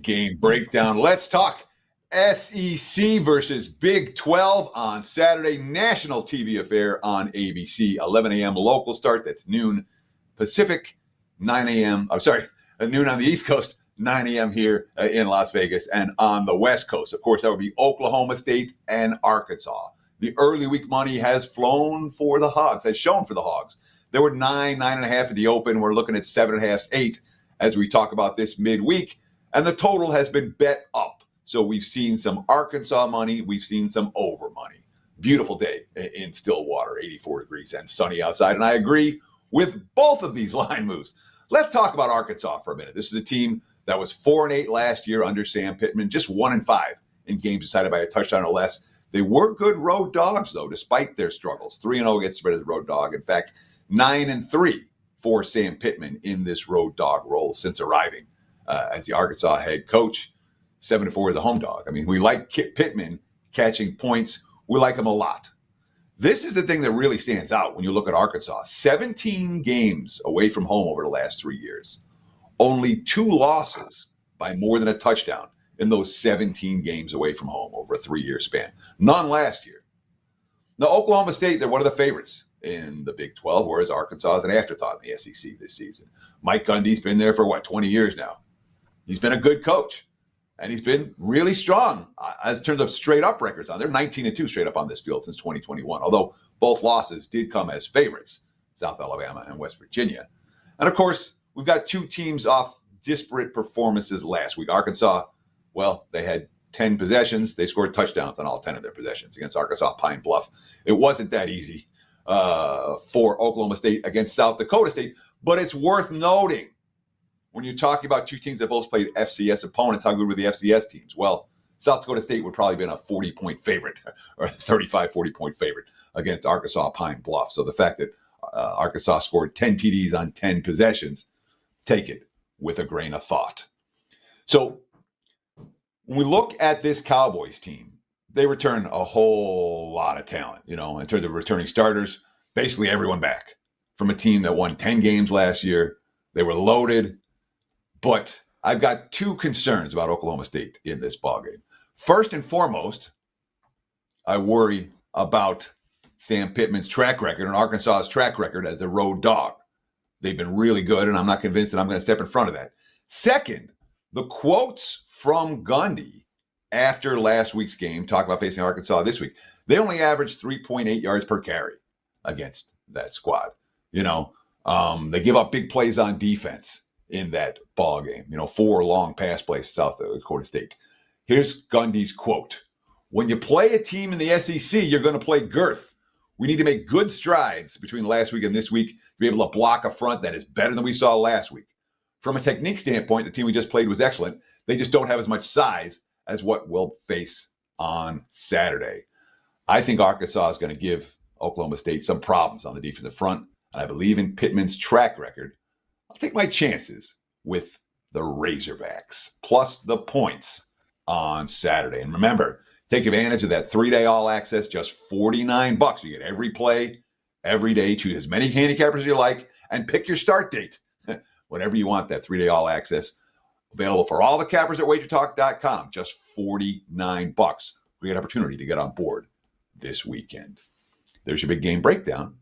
game breakdown. Let's talk SEC versus Big 12 on Saturday. National TV affair on ABC. 11 a.m. local start. That's noon Pacific, 9 a.m. I'm sorry, noon on the East Coast, 9 a.m. here in Las Vegas. And on the West Coast, of course, that would be Oklahoma State and Arkansas. The early week money has flown for the Hogs, has shown for the Hogs. There were 9.5 at the open. We're looking at 7.5, 8 as we talk about this midweek. And the total has been bet up. So we've seen some Arkansas money. We've seen some over money. Beautiful day in Stillwater, 84 degrees and sunny outside. And I agree with both of these line moves. Let's talk about Arkansas for a minute. This is a team that was 4-8 last year under Sam Pittman, just 1-5 in games decided by a touchdown or less. They were good road dogs, though, despite their struggles. 3-0 against the spread as a road dog. In fact, 9-3 for Sam Pittman in this road dog role since arriving as the Arkansas head coach. 7-4 as a home dog. I mean, we like Pittman catching points. We like him a lot. This is the thing that really stands out when you look at Arkansas. 17 games away from home over the last 3 years. Only 2 losses by more than a touchdown in those 17 games away from home over a 3-year span. None last year. Now, Oklahoma State, they're one of the favorites in the Big 12, whereas Arkansas is an afterthought in the SEC this season. Mike Gundy's been there for, 20 years now. He's been a good coach, and he's been really strong as in terms of straight-up records. They're 19-2 straight up on this field since 2021, although both losses did come as favorites, South Alabama and West Virginia. And, of course, we've got 2 teams off disparate performances last week. Arkansas, well, they had 10 possessions. They scored touchdowns on all 10 of their possessions against Arkansas Pine Bluff. It wasn't that easy for Oklahoma State against South Dakota State, but it's worth noting when you're talking about 2 teams that both played FCS opponents, how good were the FCS teams? Well, South Dakota State would probably been a 40-point favorite or 35, 40-point favorite against Arkansas Pine Bluff. So the fact that Arkansas scored 10 TDs on 10 possessions, take it with a grain of thought. So when we look at this Cowboys team, they return a whole lot of talent, in terms of returning starters, basically everyone back from a team that won 10 games last year. They were loaded, but I've got 2 concerns about Oklahoma State in this ballgame. First and foremost, I worry about Sam Pittman's track record and Arkansas's track record as a road dog. They've been really good, and I'm not convinced that I'm going to step in front of that. Second, the quotes from Gundy after last week's game, talk about facing Arkansas this week. They only averaged 3.8 yards per carry against that squad. They give up big plays on defense in that ball game. 4 long pass plays to South Dakota State. Here's Gundy's quote. "When you play a team in the SEC, you're going to play girth. We need to make good strides between last week and this week to be able to block a front that is better than we saw last week. From a technique standpoint, the team we just played was excellent. They just don't have as much size as what we'll face on Saturday." I think Arkansas is going to give Oklahoma State some problems on the defensive front, and I believe in Pittman's track record. I'll take my chances with the Razorbacks, plus the points on Saturday. And remember, take advantage of that 3-day all-access, just $49. You get every play, every day. Choose as many handicappers as you like, and pick your start date. Whenever you want that 3-day all-access. Available for all the cappers at wagertalk.com. Just $49. Great opportunity to get on board this weekend. There's your big game breakdown.